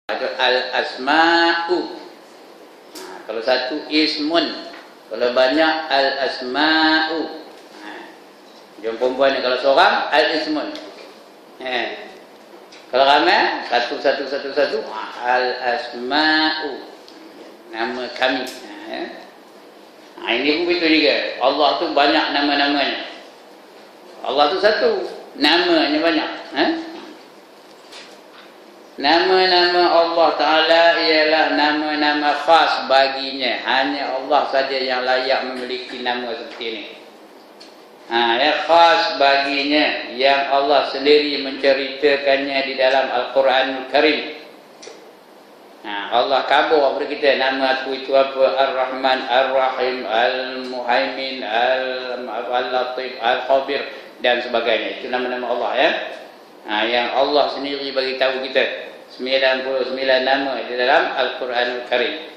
Itu al-asma'u. Kalau satu ismun, kalau banyak al-asma'u. Jom perempuan ni kalau seorang al-ismun. Kalau ramai satu al-asma'u. Nama kami. Ini pun begitu juga. Allah tu banyak nama-namanya. Allah tu satu, namanya banyak. Nama-nama Allah Ta'ala ialah nama-nama khas baginya. Hanya Allah saja yang layak memiliki nama seperti ini. Yang khas baginya, yang Allah sendiri menceritakannya di dalam Al-Quranul Karim. Allah kabur kepada kita nama aku itu apa, Ar-Rahman, Ar-Rahim, Al-Muhaimin, Al-Latif, Al-Khabir dan sebagainya. Itu nama-nama Allah ya. Yang Allah sendiri bagi tahu kita 99 nama di dalam Al-Quranul Karim.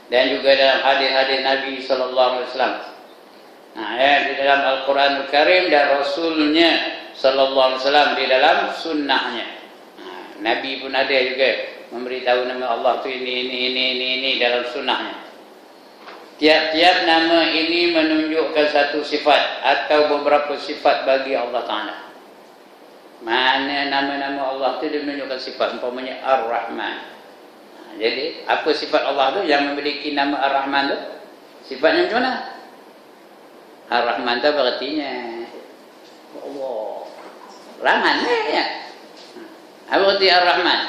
Dan juga dalam hadis-hadis Nabi sallallahu alaihi wasallam. Di dalam Al-Quranul Karim dan Rasulnya sallallahu alaihi wasallam di dalam sunnahnya. Nabi pun ada juga memberitahu nama Allah tu ini dalam sunnahnya. Tiap-tiap nama ini menunjukkan satu sifat atau beberapa sifat bagi Allah Ta'ala. Mana nama-nama Allah tu dia menunjukkan sifat, umpamanya Ar-Rahman. Jadi apa sifat Allah tu yang memiliki nama Ar-Rahman tu? Sifatnya macam mana? Ar-Rahman tu berartinya Allah Rahman ya. Apa arti Ar-Rahman?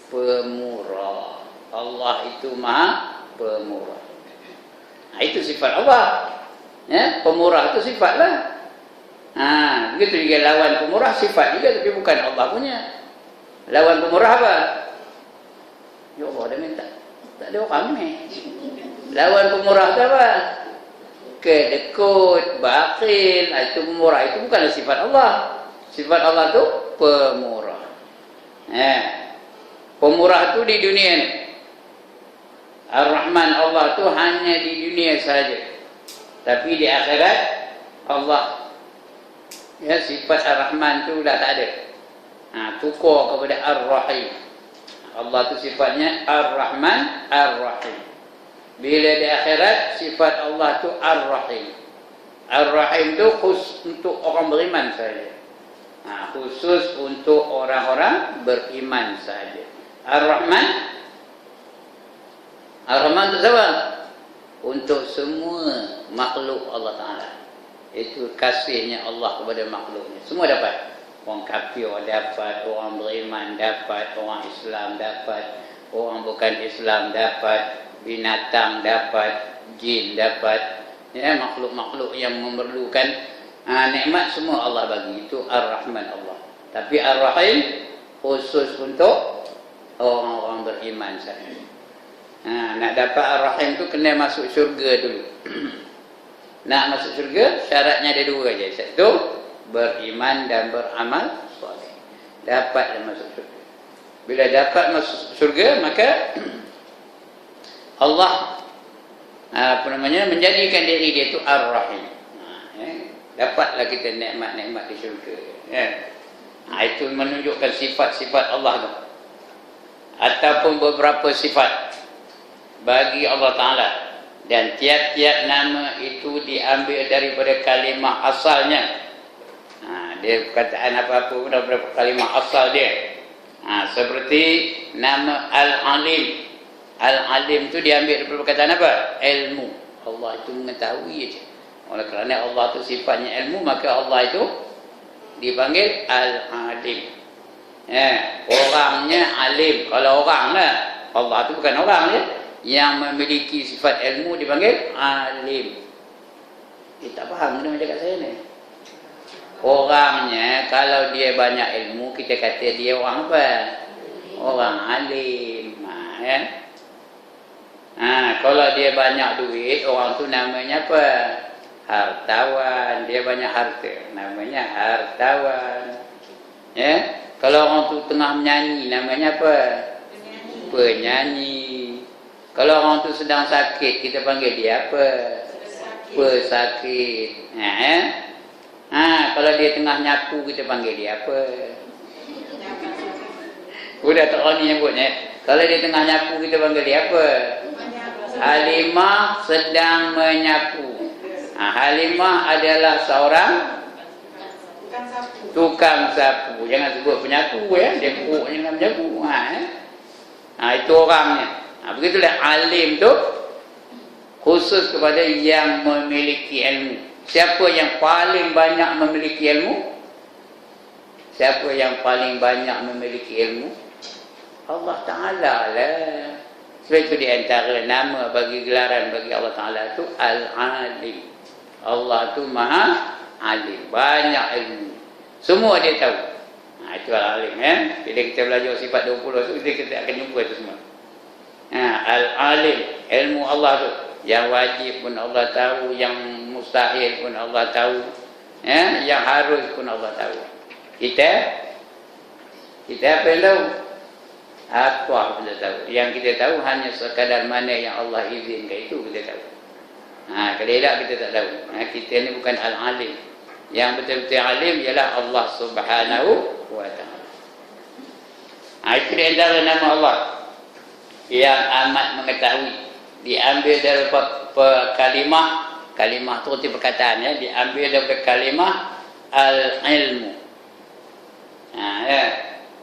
Pemurah. Allah itu Maha Pemurah. Itu sifat Allah. Ya, pemurah itu sifatlah. Begitu juga lawan pemurah sifat juga, tapi bukan Allah punya. Lawan pemurah apa? Ya Allah, dia minta. Tak ada orang ni. Lawan pemurah itu apa? Kedekut, bakhil. Itu pemurah, itu bukanlah sifat Allah. Sifat Allah itu pemurah. Pemurah itu di dunia ni. Ar-Rahman Allah itu hanya di dunia saja. Tapi di akhirat Allah, ya, sifat Ar-Rahman itu dah tak ada. Tukar kepada Ar-Rahim. Allah itu sifatnya Ar-Rahman, Ar-Rahim. Bila di akhirat sifat Allah itu Ar-Rahim. Ar-Rahim itu khusus untuk orang beriman saja. Khusus untuk orang-orang beriman saja. Ar-Rahman, Ar-Rahman itu siapa? Untuk semua makhluk Allah Ta'ala. Itu kasihnya Allah kepada makhluknya. Semua dapat. Orang kafir dapat, orang beriman dapat, orang Islam dapat, orang bukan Islam dapat, binatang dapat, jin dapat. Ya, makhluk-makhluk yang memerlukan nikmat semua Allah bagi. Itu Ar-Rahman Allah. Tapi Ar-Rahim khusus untuk orang-orang beriman saja. Nak dapat Ar-Rahim tu kena masuk syurga dulu. Nak masuk syurga syaratnya ada dua je. Satu, beriman dan beramal soleh. Dapatlah masuk syurga. Bila dapat masuk syurga, maka Allah menjadikan diri dia itu Ar-Rahim. Dapatlah kita nikmat-nikmat di syurga. Itu menunjukkan sifat-sifat Allah tu. Ataupun beberapa sifat bagi Allah Ta'ala. Dan tiap-tiap nama itu diambil daripada kalimah asalnya. Dia perkataan apa-apa pun daripada kalimah asal dia. Seperti nama Al-Alim. Al-Alim itu diambil daripada perkataan apa? Ilmu. Allah itu mengetahui saja. Oleh kerana Allah itu sifatnya ilmu, maka Allah itu dipanggil Al-Alim. Orangnya alim. Kalau orang lah, Allah itu bukan orang ya. Yang memiliki sifat ilmu dipanggil alim. Tak faham dia macam kat saya ni. Orangnya kalau dia banyak ilmu, kita kata dia orang apa? Orang alim. Kalau dia banyak duit, orang tu namanya apa? Hartawan. Dia banyak harta, namanya hartawan. Kalau orang tu tengah menyanyi, namanya apa? Penyanyi. Kalau orang tu sedang sakit, kita panggil dia apa? Pesakit. Kalau dia tengah nyapu, kita panggil dia apa? Udah tak oni nyebutnya. Kalau di tengah nyapu kita panggil dia apa? Halimah sedang menyapu. Halimah adalah seorang tukang sapu. Jangan sebut penyapu ya. Dia buruk dengan menyapu. Itu orangnya. Begitulah alim tu khusus kepada yang memiliki ilmu. Siapa yang paling banyak memiliki ilmu? Siapa yang paling banyak memiliki ilmu? Allah Ta'ala lah. Sebab itu di antara nama bagi gelaran bagi Allah Ta'ala itu Al-Alim. Allah tu Maha Alim. Banyak ilmu. Semua dia tahu. Itu Al-Alim ya. Bila kita belajar sifat 20 tu, kita akan jumpa itu semua. Al-Alim. Ilmu Allah tu. Yang wajib pun Allah tahu. Yang mustahil pun Allah tahu. Yang harus pun Allah tahu. Kita apa yang tahu? Apa kita tahu? Yang kita tahu hanya sekadar mana yang Allah izinkan, itu kita tahu. Kalau tidak kita tak tahu. Kita ni bukan Al-Alim. Yang betul-betul alim ialah Allah Subhanahu wa ta'ala. Itu di antara nama Allah yang amat mengetahui. Diambil dari kalimah tu arti perkataan ya, diambil dari kalimah al-ilmu.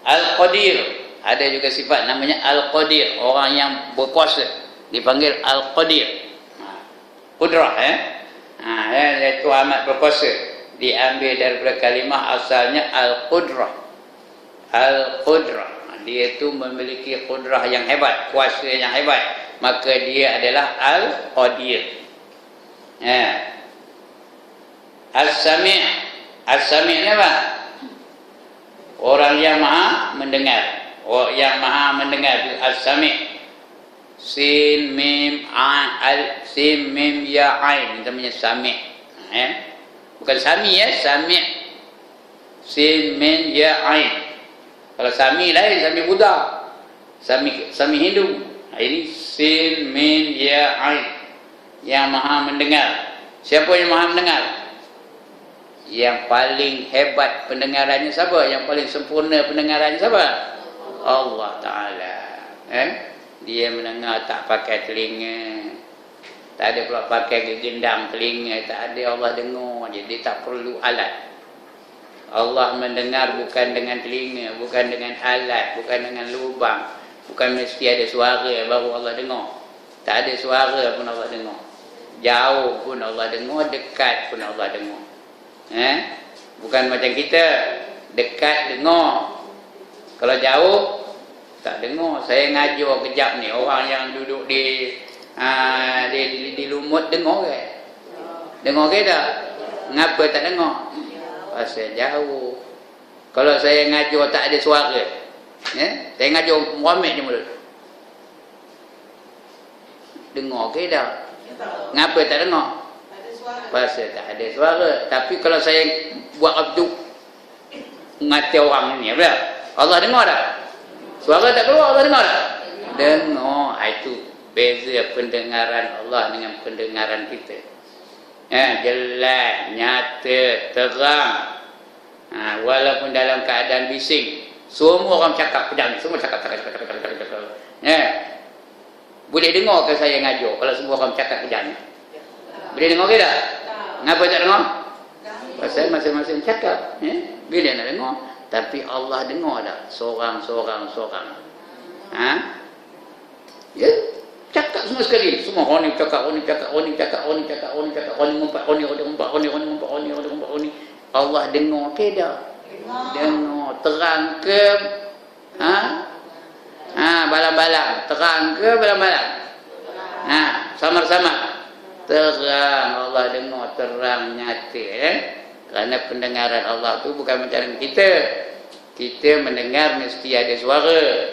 Al-Qadir, ada juga sifat namanya Al-Qadir, orang yang berkuasa dipanggil Al-Qadir. Qudrah itu amat berkuasa, diambil daripada kalimah asalnya Al-Qudrah. Al-Qudrah, dia itu memiliki qudrah yang hebat, kuasa yang hebat, maka dia adalah Al-Qadir. As-Sami', As-Sami' ni apa? Orang yang maha mendengar. Yang maha mendengar itu As-Sami'. Sin mim sin mim ya ain, namanya Sami'. Bukan Sami ya, Sami'. Sin mim ya ain. Kalau Sami lain, Sami Buddha. Sami Hindu. Ini sin mim ya ain. Yang maha mendengar. Siapa yang maha mendengar? Yang paling hebat pendengarannya siapa? Yang paling sempurna pendengarannya siapa? Allah Ta'ala. Dia mendengar tak pakai telinga, tak ada pula pakai gendang telinga, tak ada. Allah dengar je, dia tak perlu alat. Allah mendengar bukan dengan telinga, bukan dengan alat, bukan dengan lubang, bukan mesti ada suara baru Allah dengar. Tak ada suara pun Allah dengar. Jauh pun Allah dengar, dekat pun Allah dengar. Bukan macam kita, dekat dengar, kalau jauh tak dengar. Saya ngajar kejap ni, orang yang duduk di lumut dengar ke? Dengar ke tak? Ngapa tak dengar? Pasal jauh. Kalau saya ngajar tak ada suara, saya ngajar Muhammad je mulut, dengar ke tak? Ngapa tak dengar? Pasal tak ada suara. Tapi kalau saya buat apa tu, ngati orang ni, apa? Allah dengar tak? Suara tak keluar, Allah dengar tak? Dengar. Itu beza pendengaran Allah dengan pendengaran kita. Jelas, nyata, terang. Walaupun dalam keadaan bising, semua orang cakap pedang, semua cakap. Boleh dengar ke saya ngajar kalau semua orang cakap pedang? Boleh dengar ke tak? Ngapa tak dengar? Pasal masing-masing cakap. Bila nak dengar? Tapi Allah dengar tak? Seorang. Ya, cakap semua sekali. Semua orang ni cakap, Allah dengar ke tak? Dengar. Terang ke? Balang-balang. Terang ke balang-balang? Samar-samar. Terang. Allah dengar, terang, nyata. Kerana pendengaran Allah tu bukan macam kita. Kita mendengar mesti ada suara.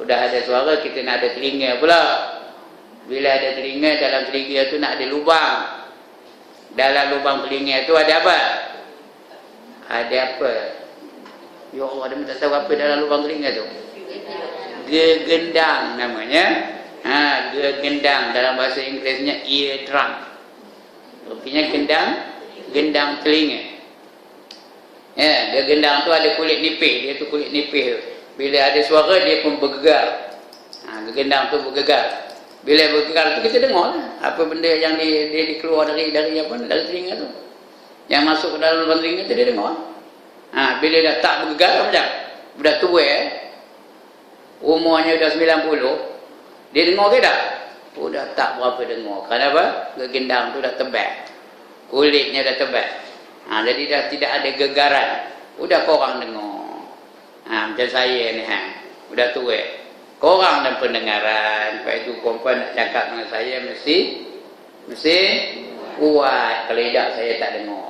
Sudah ada suara, kita nak ada telinga pula. Bila ada telinga, dalam telinga tu nak ada lubang. Dalam lubang telinga tu ada apa? Ada apa? Ya Allah, dia tak tahu apa dalam lubang telinga tu. Gegendang namanya. Gegendang, dalam bahasa Inggerisnya eardrum. Artinya gendang telinga. Dia gendang tu ada kulit nipis, dia tu kulit nipis tu. Bila ada suara dia pun bergegar. Gendang tu bergegar. Bila bergegar tu kita dengar lah. Apa benda yang dia keluar dari telinga tu. Yang masuk ke dalam lubang telinga tu dia dengar. Bila dah tak bergegar macam dah tua umurnya dah 90, dia dengar ke tak? Dah tak berapa dengar. Kenapa? Gendang tu dah tebal. Kulitnya dah tebal. Jadi dah tidak ada gegaran. Korang dengar. Macam saya ni udah tua. Korang dan pendengaran. Lepas itu perempuan nak cakap dengan saya mesti kuat. Kalau tidak saya tak dengar.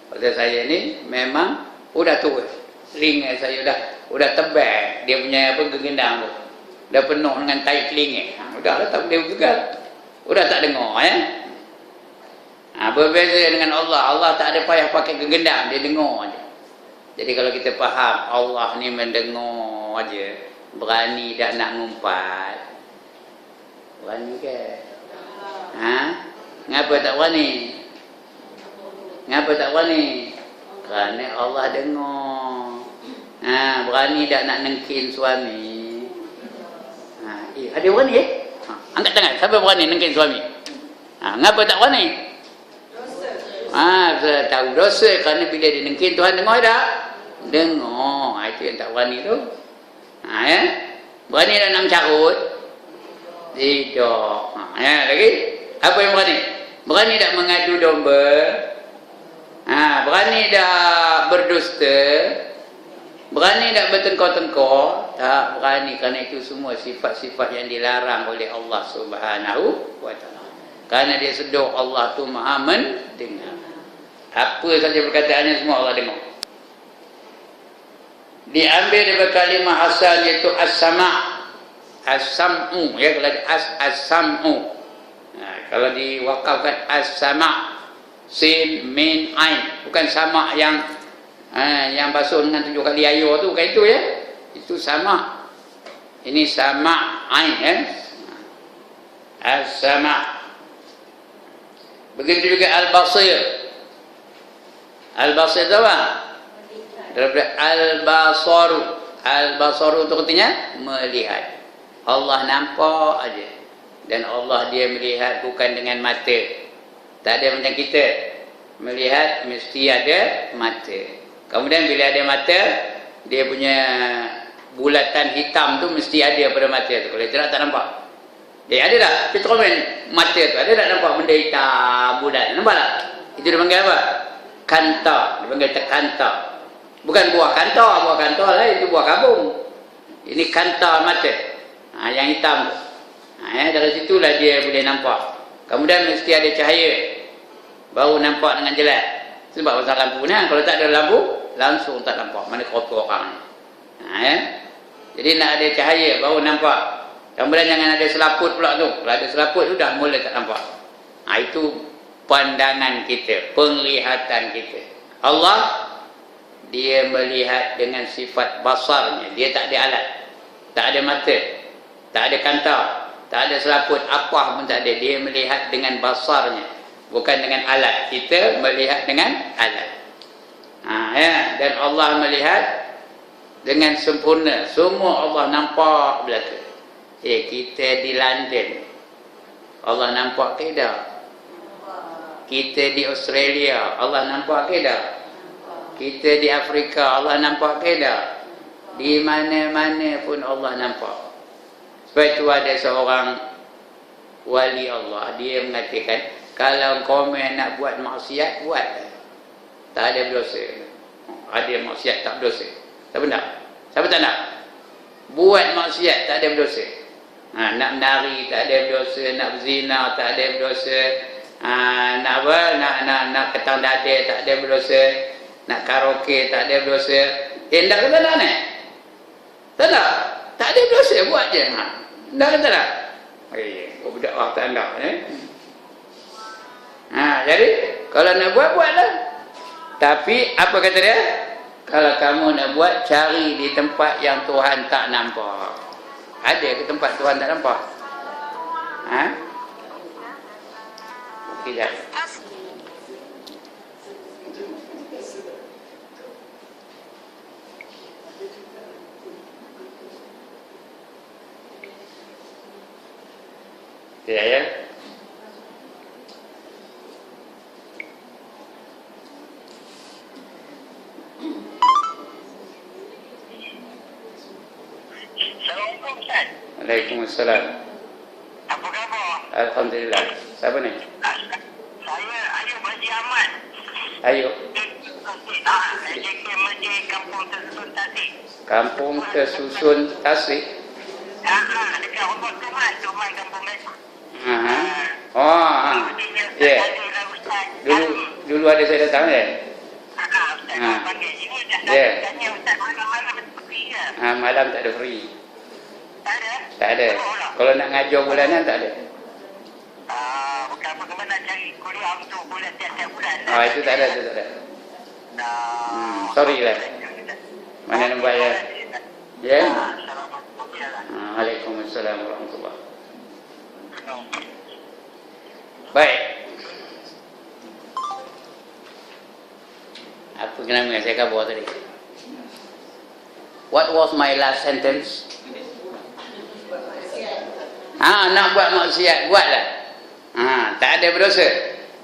Pasal saya ni memang udah tua. Telinga saya udah tebal. Dia punya gendang tu dah penuh dengan tai telinga. Dah tak boleh bergegar. Udah tak dengar. Berbeza dengan Allah. Allah tak ada payah pakai gendang, dia dengar aja. Jadi kalau kita faham Allah ni mendengar aja, berani dah nak ngumpat. Berani ke? Ngapa tak berani? Ngapa tak berani? Kerana Allah dengar. Berani dah nak nengkin suami. Ada berani angkat tangan. Siapa berani nengkin suami? Ngapa tak berani? Saya tahu dosa. Kerana bila dia nengkin, Tuhan dengar tak? Dengar. Itu yang tak berani tu. Berani dah nak mencarut? Tidak. Lagi? Apa yang berani? Berani tak mengadu domba? Berani dah berdusta? Berani tak bertengkar-tengkar? Tak berani. Kerana itu semua sifat-sifat yang dilarang oleh Allah Subhanahu wa ta'ala. Kerana dia sedar Allah tu maha mendengar. Apa saja perkataannya semua Allah dengar. Diambil daripada kalimah asal iaitu as-sama'. As-sam'u. Kalau as-sam'u. Kalau diwakafkan as-sama'. Sin, min, ain. Bukan sama' yang basuh dengan 7 kali air tu, bukan itu ya. Itu sama. Ini sama ain as-sama. Begitu juga al-basir. Al-basir tu apa? Daripada al-basaru. Al-basaru itu artinya melihat. Allah nampak aja. Dan Allah dia melihat bukan dengan mata. Tak ada macam kita. Melihat mesti ada mata. Kemudian bila ada mata, dia punya bulatan hitam tu mesti ada pada mata tu. Kalau tidak tak nampak. Ada tak? Kita komen mata tu. Ada tak nampak benda hitam bulat? Nampak tak? Itu dipanggil apa? Kanta. Dipanggil kanta. Bukan buah kanta. Buah kanta lah. Itu buah kabung. Ini kanta mata. Yang hitam tu. Dari situlah dia boleh nampak. Kemudian mesti ada cahaya. Baru nampak dengan jelas. Sebab pasal lampu ni. Kalau tak ada lampu, langsung tak nampak. Mana kotor orang ni. Jadi nak ada cahaya baru nampak. Kemudian jangan ada selaput pula tu. Kalau ada selaput tu dah mula tak nampak. Itu pandangan kita, penglihatan kita. Allah dia melihat dengan sifat basarnya. Dia tak ada alat. Tak ada mata. Tak ada kanta. Tak ada selaput. Apa pun tak ada. Dia melihat dengan basarnya. Bukan dengan alat. Kita melihat dengan alat. Dan Allah melihat dengan sempurna. Semua Allah nampak belaka. Kita di London, Allah nampak ke tak? Kita di Australia, Allah nampak ke tak? Kita di Afrika, Allah nampak ke tak? Di mana-mana pun Allah nampak. Sebab itu ada seorang wali Allah, dia mengatakan, kalau kau nak buat maksiat, buat. Tak ada berdosa. Ada maksiat tak berdosa. Tak benar? Siapa tak nak? Buat maksiat tak ada berdosa. Nak menari tak ada berdosa, nak berzina tak ada berdosa, nak apa? Nak ketang dada tak ada berdosa, nak karaoke tak ada berdosa. Tak ke tak nak ni? Tak nak? Tak ada berdosa, buat je. Tak ke tak nak? Budak orang tak nak ni. Jadi kalau nak buatlah. Tapi apa kata dia? Kalau kamu nak buat, cari di tempat yang Tuhan tak nampak. Ada ke tempat Tuhan tak nampak? Tidak. Tidak ya? Assalamualaikum Ustaz. Waalaikumsalam. Apa khabar? Alhamdulillah. Siapa ni? Saya Ayub Haji Ahmad. Ayub. JK Masjid Kampung Tersusun Tasik. Kampung Tersusun Tasik. Dekat Rumah Tuman Kampung Merah. Ya. Dulu ada saya datang ya. Ustaz panggil. Ini dah Ya. tanya Ustaz malam-malam seperti ke? Malam tak ada free. Tak ada? Tak ada. Kalau nak ngajar bulanan tak ada. Bukan bagaimana nak cari kuliah untuk bulan tiap-tiap bulan. Itu tak ada, itu tak ada. Sorry lah. Mana nombor ya? Ya. Waalaikumsalam warahmatullahi. Baik. Apa kenapa saya khabar tadi? What was my last sentence? Nak buat maksiat, buatlah. Tak ada berdosa.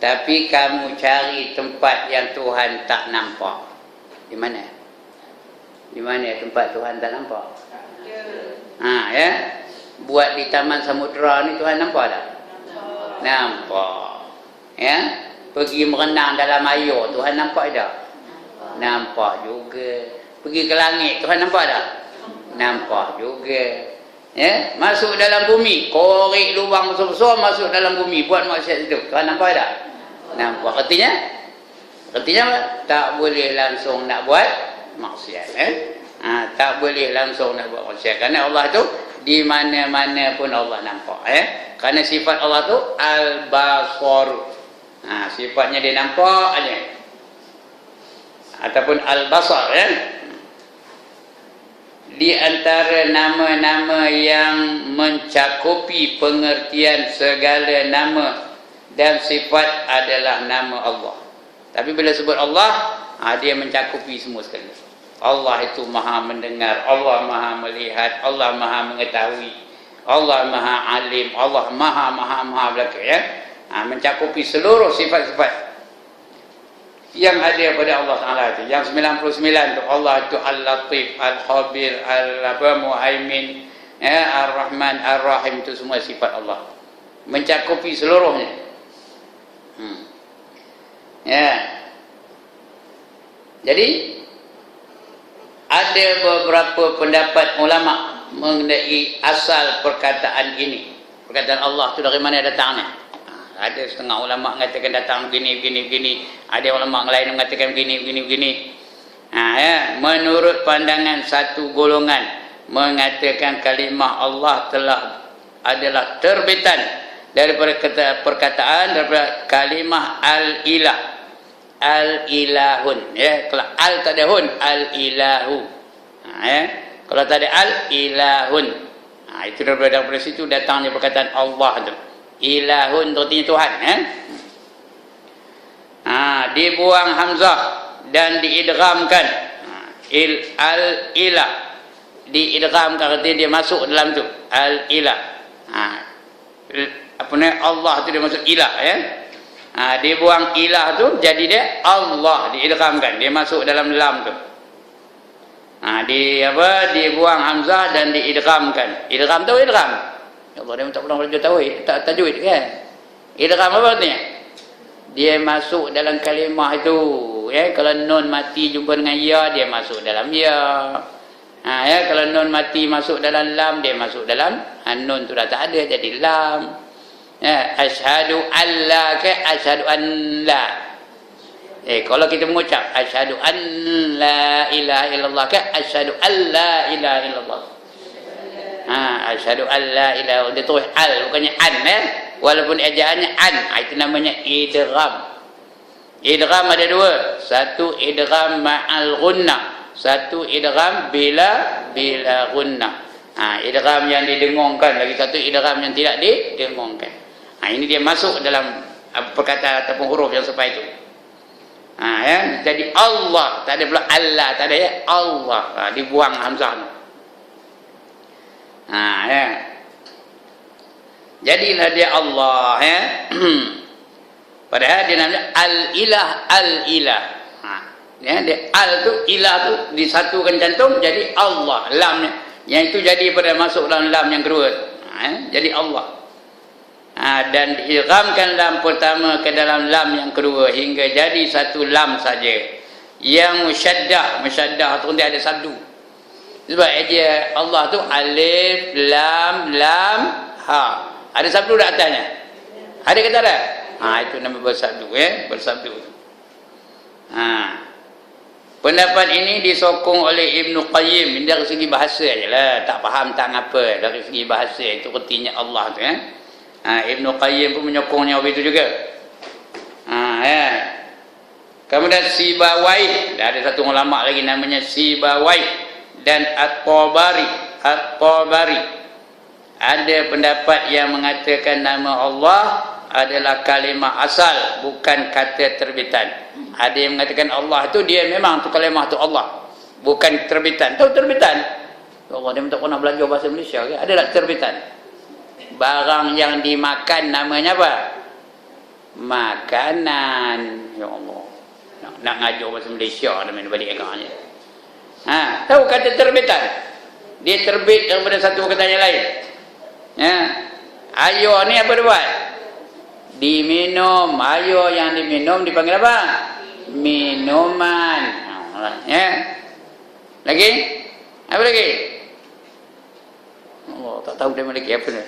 Tapi kamu cari tempat yang Tuhan tak nampak. Di mana? Di mana tempat Tuhan tak nampak? Ya. Buat di Taman Samudra ni Tuhan nampak tak? Nampak. Ya. Pergi merenang dalam air, Tuhan nampak tak? Nampak juga. Pergi ke langit, Tuhan nampak tak? Nampak juga. Ya, masuk dalam bumi, korek lubang besar-besar masuk dalam bumi, buat maksiat itu. Tuhan nampak tak? Nampak. Artinya apa? Tak boleh langsung nak buat maksiat. Tak boleh langsung nak buat maksiat. Kerana Allah tu di mana-mana pun Allah nampak. Kerana sifat Allah tu al-basar. Sifatnya dia nampak aja. Ataupun al-basar Di antara nama-nama yang mencakupi pengertian segala nama dan sifat adalah nama Allah. Tapi bila sebut Allah, dia mencakupi semua sekali. Allah itu maha mendengar, Allah maha melihat, Allah maha mengetahui, Allah maha alim, Allah maha belaka mencakupi seluruh sifat-sifat yang ada pada Allah Ta'ala itu. Yang 99 tu Allah itu Al-Latif, Al-Khabir, Al-Muhaimin, Ar-Rahman, Ar-Rahim, itu semua sifat Allah. Mencakupi seluruhnya. Jadi ada beberapa pendapat ulama mengenai asal perkataan ini. Perkataan Allah itu dari mana datangnya? Ada setengah ulama mengatakan datang begini. Ada ulama lain mengatakan begini. Menurut pandangan satu golongan mengatakan kalimah Allah adalah terbitan daripada perkataan daripada kalimah al-ilah. Al-ilahun. Kalau al tak ada hun, al-ilahu. Kalau tak ada al-ilahun. Itu daripada situ datangnya perkataan Allah tu. Ilahun artinya Tuhan. Dibuang hamzah dan diidghamkan. Al-ilah diidghamkan, artinya dia masuk dalam tu. Al-ilah. Allah tu dia masuk ilah dibuang ilah tu jadi dia Allah, diidghamkan, dia masuk dalam lam tu. Dibuang hamzah dan diidghamkan. Idgham tu idgham. Ya Allah, dia tak pernah belajar tajwid kan? Idgham apa artinya? Dia masuk dalam kalimah itu. Kalau nun mati jumpa dengan ya, dia masuk dalam ya. Kalau nun mati masuk dalam lam, dia masuk dalam nun tu dah tak ada, jadi lam. Asyhadu an la ke asyhadu an la. Kalau kita mengucap asyhadu an la ilaha illallah ke asyhadu an la ilaha illallah. Asyhadu an la ilaha, dia tulis al bukannya an walaupun ejaannya an. Itu namanya idgham. Idgham ada dua, satu idgham ma'al gunnah, satu idgham bila gunnah. Idgham yang didengungkan, lagi satu idgham yang tidak didengungkan. Ini dia masuk dalam perkataan ataupun huruf yang serupa itu. Jadi Allah, tak ada pula Allah, tak ada Allah. Dibuang hamzah tu. Jadilah dia Allah, ya. Padahal dia namanya al-ilah, al-ilah. Ya, dia al tu, ilah tu disatukan cantum jadi Allah, lamnya. Yang itu jadi pada masuk dalam lam yang kedua. Jadi Allah. Dan diidghamkan lam pertama ke dalam lam yang kedua hingga jadi satu lam saja. Yang musyaddah tu dia ada sabdu. Sebab dia Allah tu alif, lam, lam, ha. Ada sabdu kat atasnya? Ada kata tak? Itu nama bersabdu, ya, bersabdu. Pendapat ini disokong oleh Ibnu Qayyim dari segi bahasa ajalah, tak faham tak apa dari segi bahasa itu artinya Allah tu, ya. Ibnu Qayyim pun menyokongnya begitu juga. Ya. Kemudian Sibawai, ada satu ulama lagi namanya Sibawai dan At-Tabari. Ada pendapat yang mengatakan nama Allah adalah kalimah asal, bukan kata terbitan. Ada yang mengatakan Allah tu dia memang tu kalimah tu Allah, bukan terbitan. Tahu terbitan? Allah, dia tak pernah belajar bahasa Malaysia ke? Ada tak terbitan? Barang yang dimakan namanya apa? Makanan. Ya Allah. Nak ngajar bahasa Malaysia dah main balik agaknya. Tahu kata terbitan? Dia terbit daripada satu kata yang lain. Ya. Air ni apa dia buat? Diminum. Air yang diminum dipanggil apa? Minuman. Ya. Lagi? Apa lagi? Allah, tak tahu dia lagi apa ni.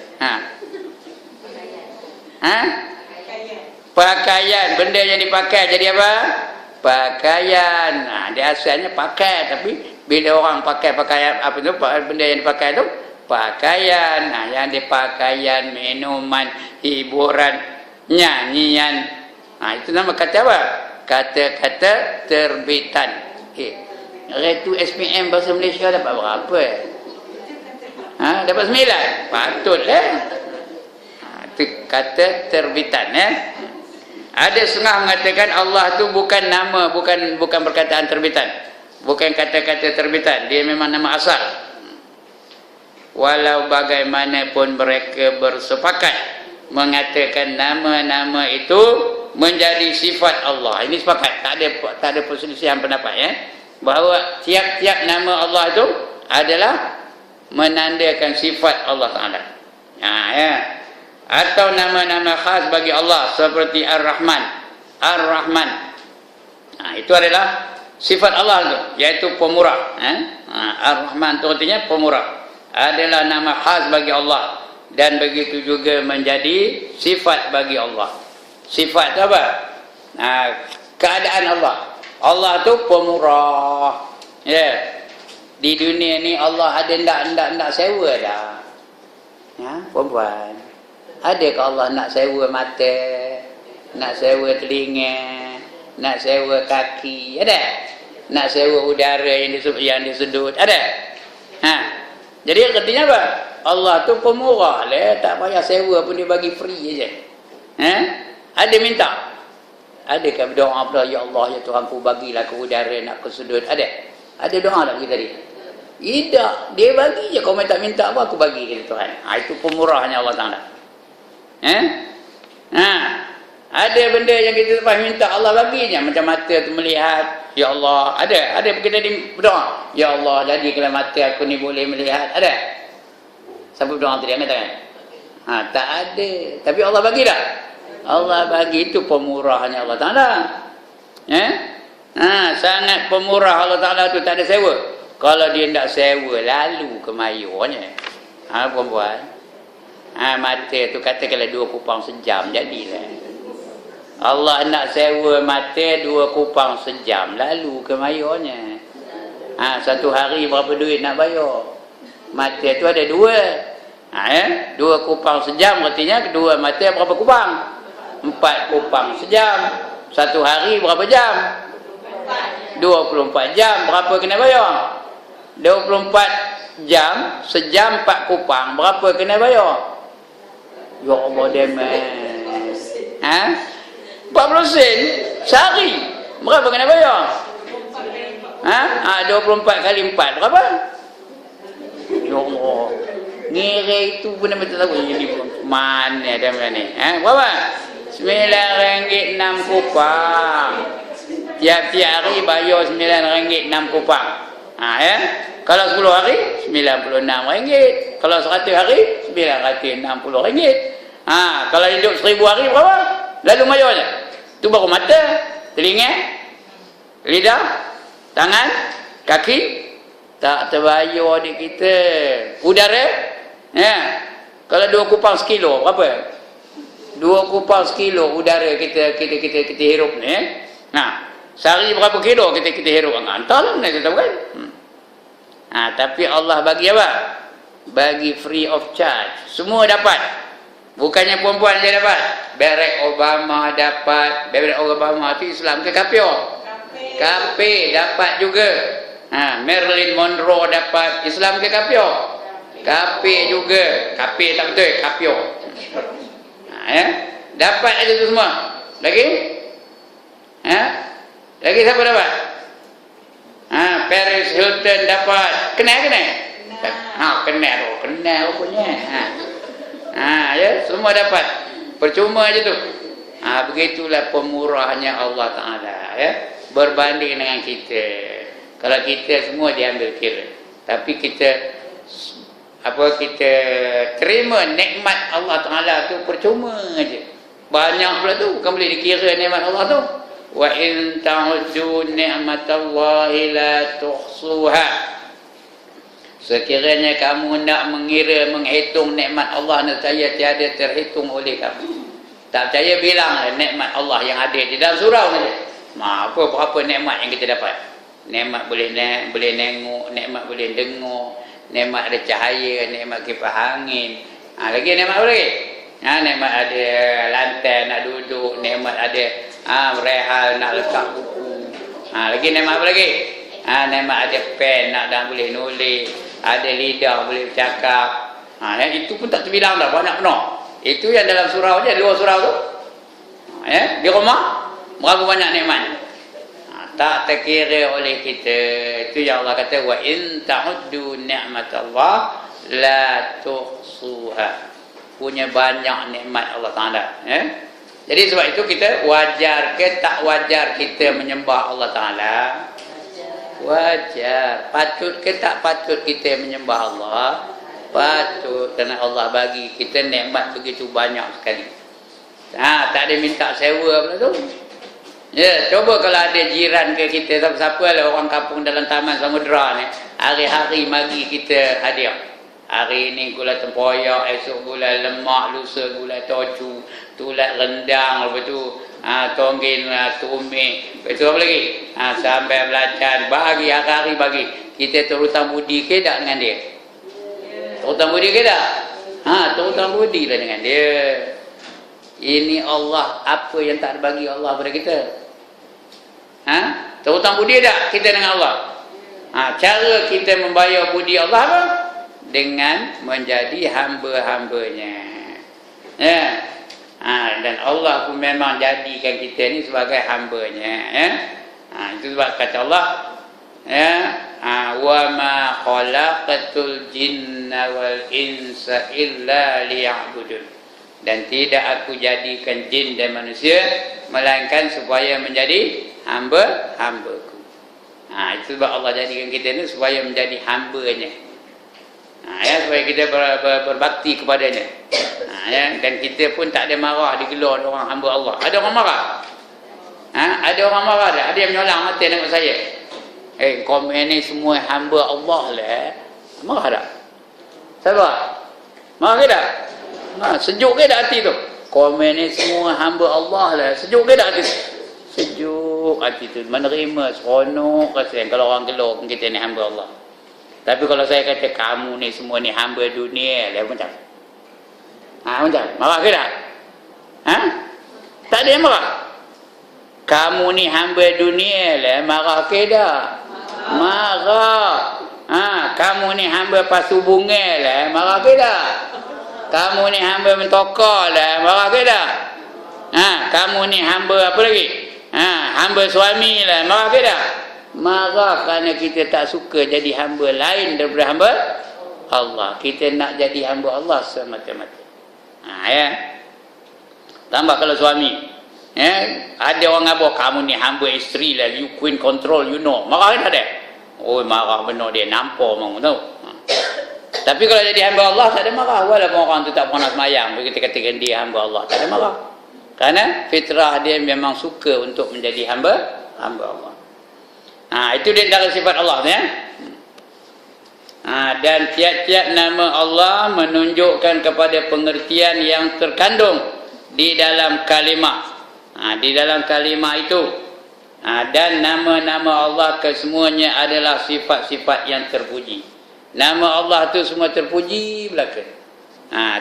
Pakaian. Benda yang dipakai jadi apa? Pakaian. Dia asalnya pakai, tapi bila orang pakai pakaian apa tu, benda yang dipakai tu pakaian. Yang dipakaian, minuman, hiburan, nyanyian. Itu nama kata apa? Kata-kata terbitan. Retu SPM bahasa Malaysia dapat berapa? Dapat 9. Patutlah. Itu kata terbitan, ya. Ada setengah mengatakan Allah tu bukan nama, bukan perkataan terbitan, bukan kata-kata terbitan, dia memang nama asal. Walau bagaimanapun mereka bersepakat mengatakan nama-nama itu menjadi sifat Allah. Ini sepakat, tak ada perselisihan pendapat, ya, bahawa tiap-tiap nama Allah itu adalah menandakan sifat Allah Taala. Ya. Atau nama-nama khas bagi Allah seperti Ar-Rahman. Itu adalah sifat Allah itu, yaitu pemurah. Ar-Rahman itu artinya pemurah. Adalah nama khas bagi Allah, dan begitu juga menjadi sifat bagi Allah. Sifat itu apa? Keadaan Allah. Allah itu pemurah. Ya. Di dunia ni Allah ada ndak sewa dah. Ya, perempuan. Adakah Allah nak sewa mata, nak sewa telinga, nak sewa kaki? Ada? Nak sewa udara yang disedut? Ada? Jadi artinya apa? Allah tu pemurah lah, tak payah sewa pun dia bagi free aja. Ada minta? Adakah berdoa pada ya Allah, ya Tuhanku, bagilah ke udara nak ke sudut? Ada doa tak kita tadi? Tidak, dia bagi je. Kau minta apa, aku bagi ke Tuhan. Itu pemurahnya Allah Taala. Ada benda yang kita lepas minta Allah baginya, macam mata tu melihat, ya Allah. Ada kita berdoa, ya Allah, jadikanlah mata aku ni boleh melihat. Ada? Siapa berdoa tadi? Angkat tangan. Tak ada. Tapi Allah bagi tak? Allah bagi. Itu pemurahnya Allah Taala. Sangat pemurah Allah Taala tu, tak ada sewa. Kalau dia tak sewa, lalu ke mayurnya. Perempuan. Mata tu katakanlah 2 kupang sejam, jadilah. Allah nak sewa mata 2 kupang sejam, lalu ke mayurnya. Satu hari berapa duit nak bayar? Mata tu ada 2. 2 kupang sejam, artinya 2 mata berapa kupang? 4 kupang sejam. Satu hari berapa jam? 24 jam. Berapa kena bayar? 24 jam, sejam 4 kupang. Berapa kena bayar? Ya Allah, demes. 40 sen sehari. Berapa kena bayar? 24 kali 4 berapa? Ya Allah. Ngira itu pun nama tak tahu. Ini mana ada mana ni? Berapa? RM9 6 kupang. Tiap-tiap hari bayar RM9 6 kupang. Ya. Kalau 10 hari RM96. Kalau 100 hari RM960. Kalau hidup 1000 hari berapa? Lalu bayarnya. Tu baru mata, telinga, lidah, tangan, kaki. Tak terbayar di kita. Udara, ya. Kalau 2 kupang sekilo, berapa? 2 kupang sekilo udara kita hirup ni. Sehari berapa kilo kita hirup? Entahlah, kita tahu kan. Tapi Allah bagi apa? Bagi free of charge. Semua dapat. Bukannya perempuan je dapat. Barack Obama dapat. Barack Obama tu Islam ke kafir? Kafir dapat juga. Marilyn Monroe dapat. Islam ke kafir? Kafir juga. Kafir tak betul, kafir. Dapat aja tu semua. Lagi? Lagi siapa dapat? Paris Hilton dapat. Kenal? Kenal rupanya. Ya, semua dapat. Percuma aja tu. Begitulah pemurahnya Allah Taala, ya. Berbanding dengan kita. Kalau kita semua diambil kira. Tapi kita terima nikmat Allah Taala tu percuma aja. Banyak pula tu, bukan boleh dikira nikmat Allah tu. Wa in ta'uddu ni'matallahi la tuhsuha. Sekiranya kamu nak mengira, menghitung nikmat Allah, nescaya tiada terhitung oleh kamu. Tak percaya, bilanglah nikmat Allah yang ada di dalam surau saja. Berapa nikmat yang kita dapat. Nikmat boleh nengok, nikmat boleh dengar, nikmat ada cahaya, nikmat kipas angin. Lagi nikmat apa lagi? Nikmat ada lantai nak duduk, nikmat ada rehal nak letak buku. Lagi nikmat apa lagi? Nikmat ada pen nak boleh nulis, ada lidah boleh bercakap. Itu pun tak terbilang dah, banyak penuh. Itu yang dalam surau je, luar surau tu. Di rumah berapa banyak nikmat. Tak terkira oleh kita. Itu yang Allah kata, wa in ta'uddu ni'matallah la tuhsuha. Punya banyak nikmat Allah Taala. Jadi sebab itu kita wajar ke tak wajar kita menyembah Allah Taala? Wajar. Patut ke tak patut kita menyembah Allah? Patut, kerana Allah bagi kita nikmat begitu banyak sekali. Tak ada minta sewa pula tu. Ya, coba kalau ada jiran ke kita, siapa lah orang kampung dalam Taman Samudra ni, hari-hari bagi kita hadiah. Hari ini gulai tempoyak, esok gulai lemak, lusa gulai tocu, tulat rendang, lepas tu tonggin tumik, lepas tu apa lagi? Sambal belacan, bagi hari-hari bagi. Kita terhutang budi ke tak dengan dia? Terhutang budi ke tak? Terhutang budi lah dengan dia. Ini Allah, apa yang tak bagi Allah pada kita? Terhutang budi tak kita dengan Allah? Cara kita membayar budi Allah apa? Dengan menjadi hamba-hambanya. Dan Allah pun memang jadikan kita ni sebagai hambanya. Itu sebab kata Allah, wa ma khalaqatul jinna wal insa illa liya'budun. Dan tidak aku jadikan jin dan manusia melainkan supaya menjadi hamba-hambaku. Itu sebab Allah jadikan kita ni supaya menjadi hambanya. Supaya kita berbakti kepadanya. Dan kita pun tak ada marah digelar orang hamba Allah. Ada orang marah? Ada orang marah tak? Ada yang menyolang mata tengok saya. Kau ni semua hamba Allah lah. Marah tak? Siapa? Marah ke tak? Sejuk ke tak hati tu? Komen ni semua hamba Allah lah. Sejuk ke tak hati? Sejuk hati tu. Menerima, seronok rasa. Kalau orang gelor kita ni hamba Allah. Tapi kalau saya kata kamu ni semua ni hamba dunia lah, macam macam marah ke tak? Tak ada yang marah. Kamu ni hamba dunia lah, marah ke tak? Marah. Kamu ni hamba pasu bunga lah, marah ke tak? Kamu ni hamba mentokar lah, marah ke tak? Kamu ni hamba apa lagi? Hamba suami lah, marah ke tak? Marah kerana kita tak suka jadi hamba lain daripada hamba Allah. Kita nak jadi hamba Allah semata-mata. Ya. Tambah kalau suami, ada orang ngabur, kamu ni hamba isteri lah, you queen control, you know. Marah kan ada? Oh, marah benar dia, nampak mau tahu. Tapi kalau jadi hamba Allah tak ada marah. Walaupun orang tu tak pernah semayang, kita katakan dia hamba Allah, tak ada marah. Karena fitrah dia memang suka untuk menjadi hamba Allah. Itu dia antara sifat Allah ya. Dan tiap-tiap nama Allah menunjukkan kepada pengertian yang terkandung di dalam kalimah. Di dalam kalimah itu. Dan nama-nama Allah kesemuanya adalah sifat-sifat yang terpuji. Nama Allah tu semua terpuji belaka.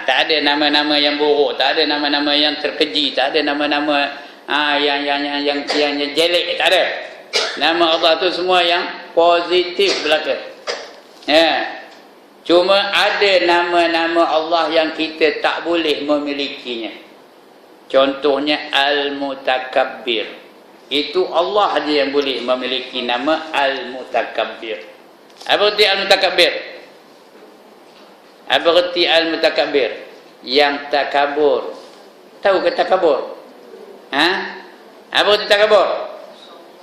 Tak ada nama-nama yang buruk, tak ada nama-nama yang terkeji, tak ada nama-nama yang jelek, tak ada. Nama Allah tu semua yang positif belaka. Cuma ada nama-nama Allah yang kita tak boleh memilikinya. Contohnya Al-Mutakabbir. Itu Allah saja yang boleh memiliki nama Al-Mutakabbir. Apa arti Al-Mutakabbir? Apa arti Al-Mutakabbir? Yang takabur. Tahu ke takabur? Apa arti takabur?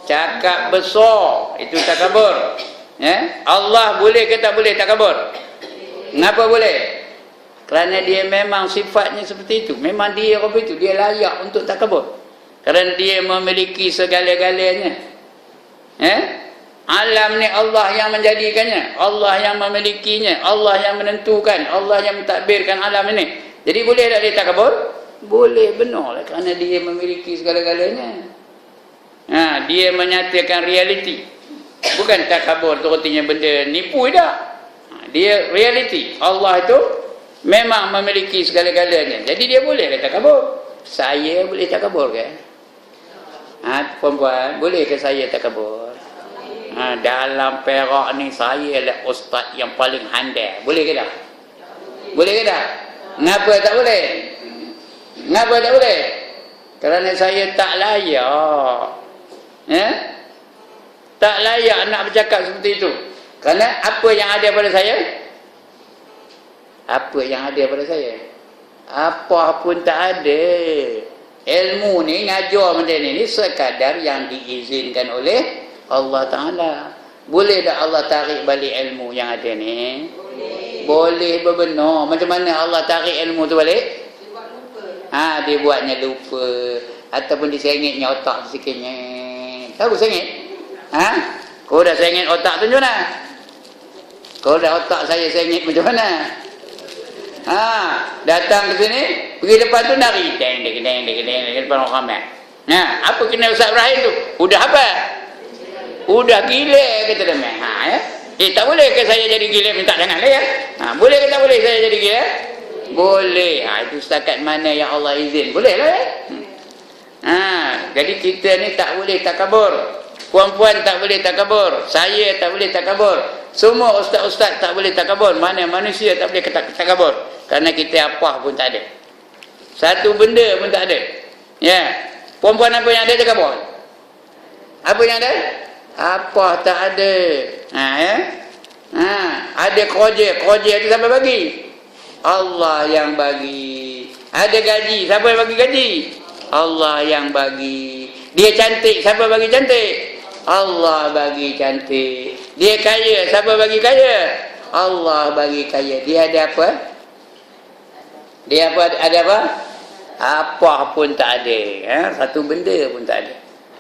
Cakap besar. Itu takabur. Allah boleh ke tak boleh takabur? Kenapa boleh? Kerana dia memang sifatnya seperti itu. Memang dia apa itu? Dia layak untuk takabur. Kerana dia memiliki segala-galanya. Alam ni Allah yang menjadikannya, Allah yang memilikinya, Allah yang menentukan, Allah yang mentadbirkan alam ini. Jadi boleh tak dia takabur? Boleh, benarlah, kerana dia memiliki segala-galanya. Dia menyatakan realiti. Bukan takabur tu artinya benda nipu dah. Dia realiti. Allah itu memang memiliki segala-galanya. Jadi dia boleh ke takabur? Saya boleh takabur ke? Perempuan, boleh ke saya takabur? Dalam Perak ni saya lah ustaz yang paling handal. Boleh ke tak? Boleh ke tak? Ngapa tak boleh? Ngapa tak boleh? Kerana saya tak layak. Tak layak nak bercakap seperti itu. Kerana apa yang ada pada saya? Apa yang ada pada saya? Apa pun tak ada. Ilmu ni, ngajar macam ni sekadar yang diizinkan oleh Allah Ta'ala. Boleh tak Allah tarik balik ilmu yang ada ni? Boleh berbenar. Macam mana Allah tarik ilmu tu balik? Dia buatnya lupa. Ataupun disengitnya otak sikitnya. Tahu sengit? Kau dah sengit otak tu macam mana? Kau dah otak saya sengit macam mana? Datang ke sini, pergi depan tu nari. Deng depan orang ramai. Apa kena Ustaz Ibrahim tu? Udah apa? Udah gila kata dia. Tak boleh ke saya jadi gila? Minta janganlah ya. Boleh ke tak boleh saya jadi gila? Boleh. Itu setakat mana yang Allah izin. Boleh lah ya. Jadi kita ni tak boleh takabur. Puan-puan tak boleh takabur. Saya tak boleh takabur. Semua ustaz-ustaz tak boleh takabur. Mana manusia tak boleh takabur. Kerana kita apa pun tak ada. Satu benda pun tak ada. Puan-puan apa yang ada takabur? Apa yang ada? Apa tak ada. Ada kerja itu siapa bagi? Allah yang bagi. Ada gaji, siapa yang bagi gaji? Allah yang bagi. Dia cantik, siapa bagi cantik? Allah bagi cantik. Dia kaya, siapa bagi kaya? Allah bagi kaya. Dia ada apa? Dia ada apa? Apa pun tak ada. Satu benda pun tak ada.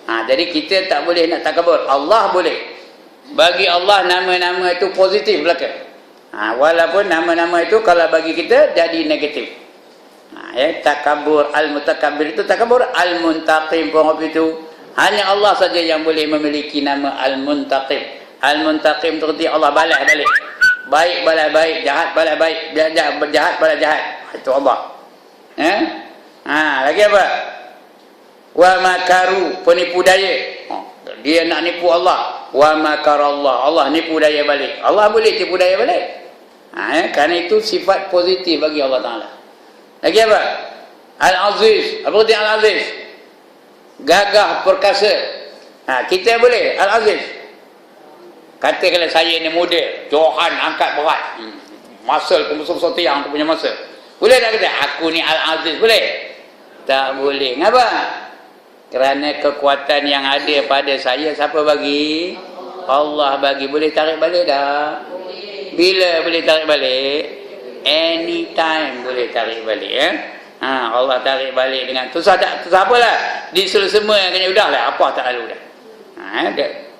Jadi kita tak boleh nak takabur. Allah boleh. Bagi Allah nama-nama itu positif belaka. Walaupun nama-nama itu kalau bagi kita jadi negatif. Takabur, Al-Mutakabbir itu takabur. Al-Muntaqim pun itu. Hanya Allah saja yang boleh memiliki nama Al-Muntaqim. Al-Muntaqim itu arti Allah balas balik. Baik balas baik, jahat balas baik, jahat balas jahat. Itu Allah. Lagi apa? Wa makaru, penipu daya. Dia nak nipu Allah. Wa makarallah, Allah nipu daya balik. Allah boleh tipu daya balik. Kerana itu sifat positif bagi Allah Ta'ala. Lagi apa? Al-Aziz. Apa arti Al-Aziz? Gagah perkasa. Kita boleh Al-Aziz. Katakanlah saya ni model, Johan angkat berat. Muscle pembesar tiang tu punya muscle. Boleh tak kata aku ni Al-Aziz? Boleh? Tak boleh. Kenapa? Kerana kekuatan yang ada pada saya siapa bagi? Allah bagi. Boleh tarik balik dah? Bila boleh tarik balik? Anytime boleh tarik balik ya. Allah tarik balik dengan tu apalah. Di semua kena udahlah apa tak lalu dah.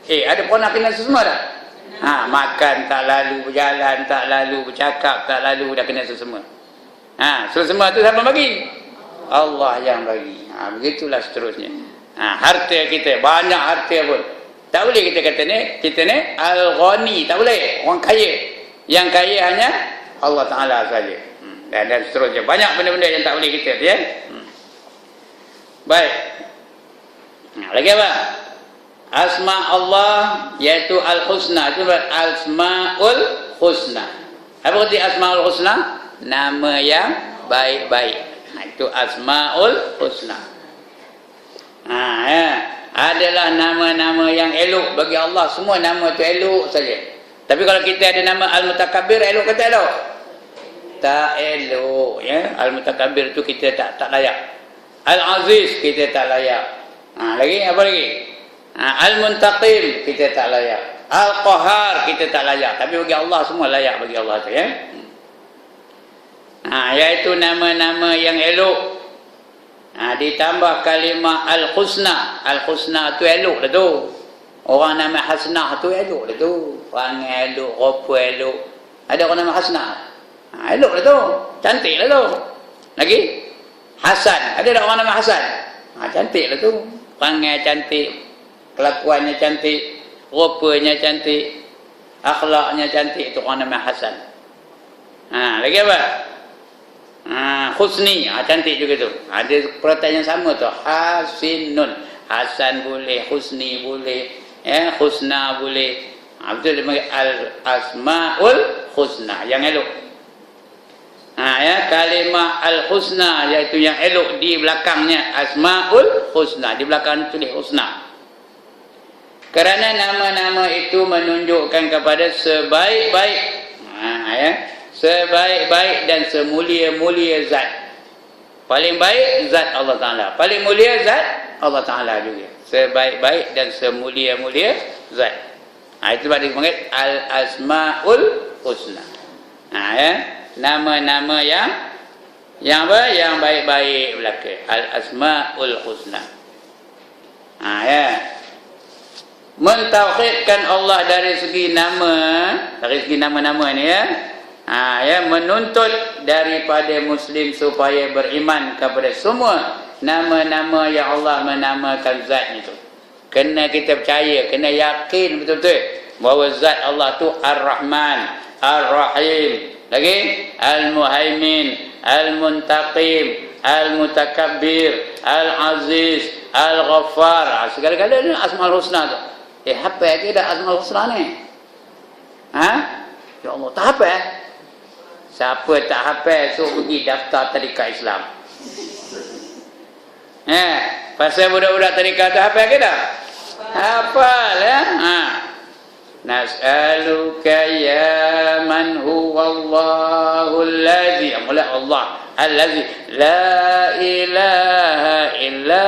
Ada pernah kena semua dah. Makan tak lalu, berjalan tak lalu, bercakap tak lalu, dah kena semua. Semua tu siapa bagi? Allah yang bagi. Begitulah seterusnya. Harta kita, banyak harta pun tak boleh kita kata kita ni Al-Ghani, tak boleh. Orang kaya. Yang kaya hanya Allah Ta'ala saja. Dan seterusnya. Banyak benda-benda yang tak boleh kita ya. Baik. Lagi apa? Asma Allah iaitu Al-Husna. Itu Asma'ul Husna. Apa arti Asma'ul Husna? Nama yang baik-baik. Itu Asma'ul Husna. Adalah nama-nama yang elok bagi Allah. Semua nama itu elok saja. Tapi kalau kita ada nama Al-Mutakabbir, elok ke tak elok? Tak elok ya. Al-Mutakabbir itu kita tak layak. Al-Aziz kita tak layak. Lagi apa lagi? Al-Muntaqim kita tak layak. Al-Qahar kita tak layak. Tapi bagi Allah semua layak bagi Allah tu ya. Iaitu nama-nama yang elok. Ditambah kalimah Al-Husna. Al-Husna tu elok dah tu. Orang nama Hasnah tu elok dah tu. Perangai elok, rupa elok. Ada orang nama Hasnah. Elok dah tu. Cantik lah tu. Lagi? Hasan. Ada tak orang nama Hasan? Cantik lah tu. Perangai cantik. Kelakuannya cantik. Rupanya cantik. Akhlaknya cantik. Itu orang nama Hasan. Lagi apa? Husni. Cantik juga tu. Ada perkataan yang sama tu. Hasinun. Hasan boleh. Husni boleh. Husna boleh. Betul dia panggil Al-Asma'ul Husna. Yang elok. Kalimah Al-Husna iaitu yang elok di belakangnya Asma'ul Husna. Di belakang tulis Husna. Kerana nama-nama itu menunjukkan kepada sebaik-baik sebaik-baik dan semulia-mulia zat. Paling baik zat Allah Ta'ala. Paling mulia zat Allah Ta'ala juga. Sebaik-baik dan semulia-mulia zat. Itu sebab dipanggil Al-Asma'ul Husna. Nama-nama yang apa? Yang baik-baik belaka. Al-Asma'ul Husna. Mentauhidkan Allah dari segi nama, dari segi nama-nama ni menuntut daripada Muslim supaya beriman kepada semua nama-nama yang Allah menamakan zat itu. Kena kita percaya, kena yakin betul-betul bahawa zat Allah tu Ar-Rahman, Ar-Rahim, lagi Al-Muhaimin, Al-Muntaqim, Al-Mutakabbir, Al-Aziz, Al-Ghaffar. Segala-galanya Asmaul Husna tu. Hafal ke dah Asmaul Husna ni? Ya Allah, tak hafal? Siapa tak hafal, so pergi daftar tarikat Islam. Pasal budak-budak tarikat tu hafal ke dah? Hafal ya? Nas'aluka ya man huwallahu allazi, mulai Allah allazi la ilaha illa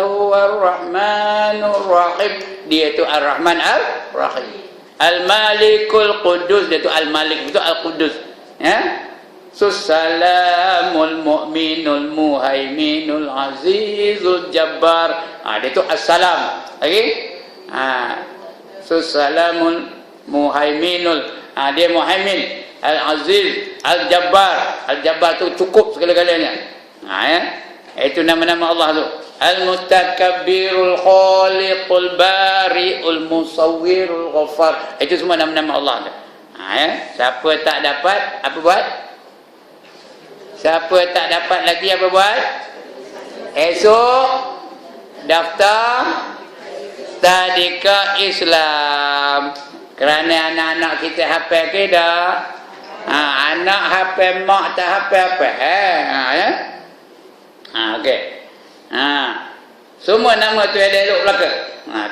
huwar rahmanur rahim. Dia itu Ar-Rahman Ar-Rahim. Al-Malikul Qudus, dia itu Al-Malik, itu Al-Qudus. Salamul Mu'minul Muhaiminul Azizul Jabbar. Dia itu As-Salam. Lagi? Salamul Muhaiminul. Dia Muhaimin. Al-Aziz, Al-Jabbar. Al-Jabbar itu cukup segala-galanya. Itu nama-nama Allah tu. Al-Mutakabbirul Khaliqul Bari'ul Musawwirul Ghaffar. Itu semua nama-nama Allah tu. Siapa tak dapat, apa buat? Siapa tak dapat lagi, apa buat? Esok daftar tadika Islam. Kerana anak-anak kita hafal ke dah? Anak hafal, mak tak hafal apa? Okey. Semua nama tu ada elok belaka.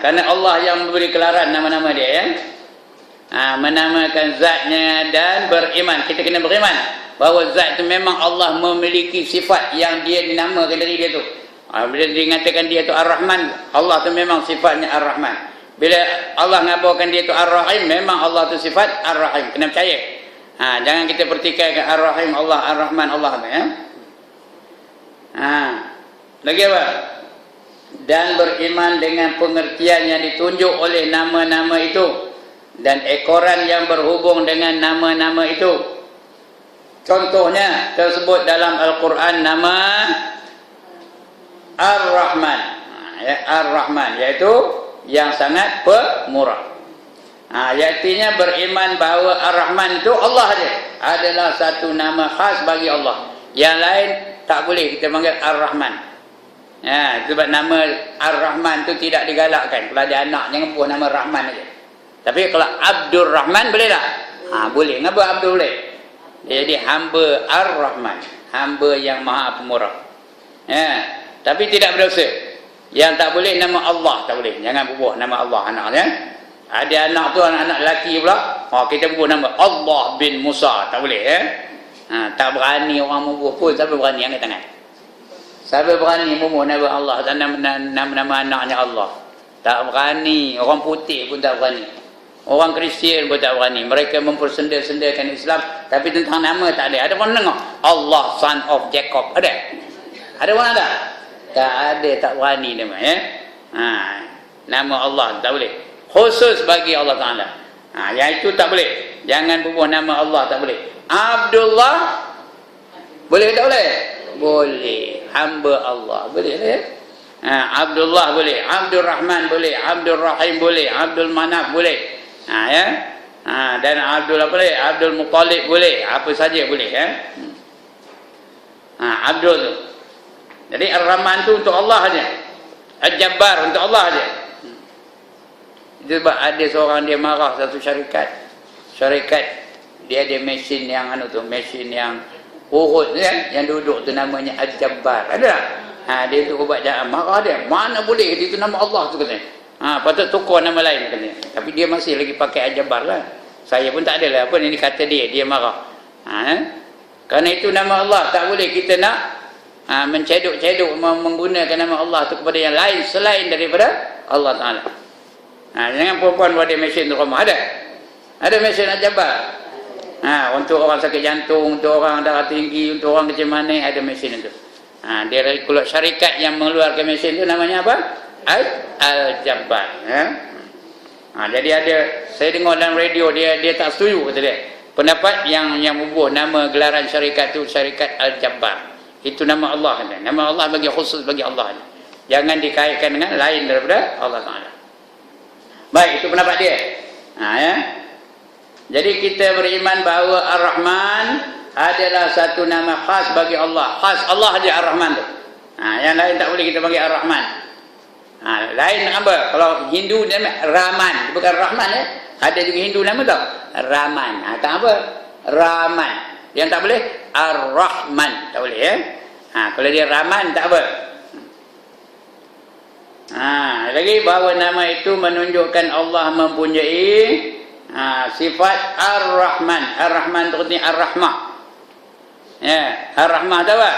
Kerana Allah yang memberi kelaran nama-nama dia ya. menamakan zatnya dan beriman. Kita kena beriman bahawa zat itu memang Allah memiliki sifat yang dia dinamakan dari dia tu. Bila dikatakan dia tu Ar-Rahman, Allah tu memang sifatnya Ar-Rahman. Bila Allah ngabarkan dia tu Ar-Rahim, memang Allah tu sifat Ar-Rahim. Kena percaya. Jangan kita pertikaikan Ar-Rahim Allah, Ar-Rahman Allah tu, ya. Lagi apa? Dan beriman dengan pengertian yang ditunjuk oleh nama-nama itu dan ekoran yang berhubung dengan nama-nama itu. Contohnya tersebut dalam Al-Quran nama Ar-Rahman, ya, Ar-Rahman, iaitu yang sangat pemurah. Artinya beriman bahawa Ar-Rahman itu Allah saja, adalah satu nama khas bagi Allah. Yang lain tak boleh kita panggil Ar-Rahman. Sebab nama Ar-Rahman itu tidak digalakkan. Kalau ada anak, jangan buat nama Rahman saja. Tapi kalau Abdul Rahman boleh tak? Boleh. Kenapa Abdul boleh? Jadi hamba Ar-Rahman, hamba yang maha pemurah. Tapi tidak berdosa. Yang tak boleh nama Allah tak boleh. Jangan bubuh nama Allah anaknya. Ada anak tu anak lelaki pula, kita bubuh nama Allah bin Musa, tak boleh, ya. Tak berani orang bubuh pun. Siapa berani angkat tangan? Siapa berani bubuh nama Allah dan nama anaknya Allah? Tak berani. Orang putih pun tak berani. Orang Kristian pun tak berani. Mereka mempersenda-sendakan Islam, tapi tentang nama tak ada. Ada orang dengar Allah son of Jacob? Ada? Ada orang ada? Tak ada, tak berani nama, ya. Nama Allah tak boleh. Khusus bagi Allah Ta'ala. Yang itu tak boleh. Jangan bubuh nama Allah, tak boleh. Abdullah boleh tak boleh? Boleh. Hamba Allah boleh, ya. Abdullah boleh, Abdul Rahman boleh, Abdul Rahim boleh, Abdul Manaf boleh. Ya. Dan Abdul apa boleh? Abdul Muttalib boleh. Apa saja boleh, ya. Abdul tu. Jadi Ar-Rahman tu untuk Allah saja. Al-Jabbar untuk Allah saja. Sebab ada seorang dia marah satu syarikat. Dia ada mesin yang mesin yang urut, ya, yang duduk tu namanya Al-Jabbar. Ada tak? Dia tu ubat jahat, marah dia. Mana boleh itu nama Allah tu katanya. Patut tukar nama lain katanya. Tapi dia masih lagi pakai Al-Jabbar lah. Saya pun tak adalah apa ni kata dia marah. Kerana itu nama Allah, tak boleh kita nak mencedok-cedok menggunakan nama Allah tu kepada yang lain selain daripada Allah Ta'ala. Jangan perempuan buat mesin tu rumah. Ada mesin Al-Jabbar. Untuk orang sakit jantung, untuk orang darah tinggi, untuk orang kecil manis, ada mesin itu. Dia keluar syarikat yang mengeluarkan mesin itu namanya apa? Al-Jabbar. Jadi ada, saya dengar dalam radio, dia tak setuju kata dia. Pendapat yang bubuh nama gelaran syarikat itu syarikat Al-Jabbar. Itu nama Allah. Nama Allah bagi khusus bagi Allah. Jangan dikaitkan dengan lain daripada Allah Ta'ala. Baik, itu pendapat dia. Ya. Jadi kita beriman bahawa Ar-Rahman adalah satu nama khas bagi Allah. Khas Allah saja Ar-Rahman tu. Yang lain tak boleh kita bagi Ar-Rahman. Lain apa? Kalau Hindu nama Rahman, bukan Rahman, ya. Ada juga Hindu nama tu Rahman. Tak apa? Rahman. Yang tak boleh Ar-Rahman, tak boleh, ya. Kalau dia Rahman tak apa. Lagi bahawa nama itu menunjukkan Allah mempunyai sifat Ar-Rahman. Ar-Rahman itu artinya Ar-Rahmah. Ya, Ar-Rahmah tu apa?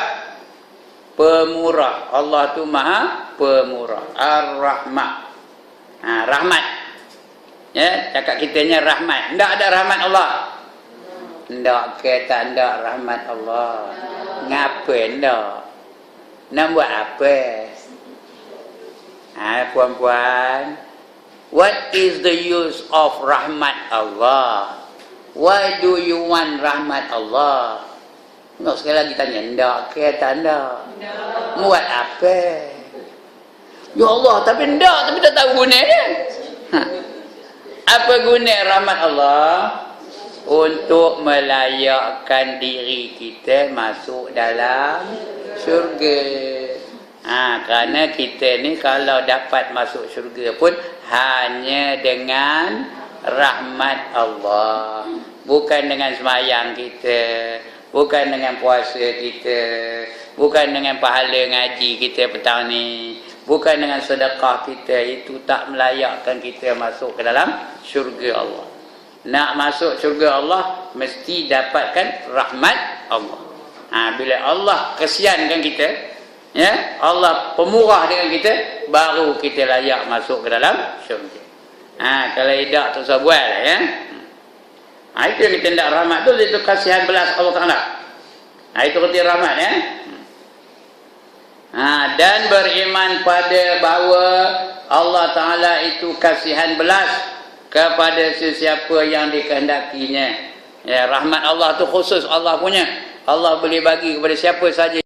Pemurah. Allah tu Maha Pemurah. Ar-Rahmah. Rahmat. Ya, cakap kitanya rahmat. Tidak ada rahmat Allah. Tidak, kita tidak rahmat Allah. Ngapa tidak? Nak buat apa? Puan-puan, what is the use of rahmat Allah? Why do you want rahmat Allah? Nak sekali lagi tanya, ndak ke tak ndak? Buat apa? Ya Allah, tapi tak tahu guna dia. Apa guna rahmat Allah? Untuk melayakkan diri kita masuk dalam syurga. Kerana kita ni kalau dapat masuk syurga pun hanya dengan rahmat Allah. Bukan dengan semayang kita, bukan dengan puasa kita, bukan dengan pahala ngaji kita petang ni, bukan dengan sedekah kita. Itu tak melayakkan kita masuk ke dalam syurga Allah. nak masuk syurga Allah mesti dapatkan rahmat Allah. Bila Allah kesiankan kita, ya, Allah pemurah dengan kita, baru kita layak masuk ke dalam syurga. Kalau tidak tak usah buat lah, ya. Itu yang kita hendak rahmat tu, itu kasihan belas Allah Taala. Itu kerti rahmat, ya. Dan beriman pada bahawa Allah Taala itu kasihan belas kepada sesiapa yang dikehendakinya. Ya, rahmat Allah tu khusus Allah punya. Allah boleh bagi kepada siapa saja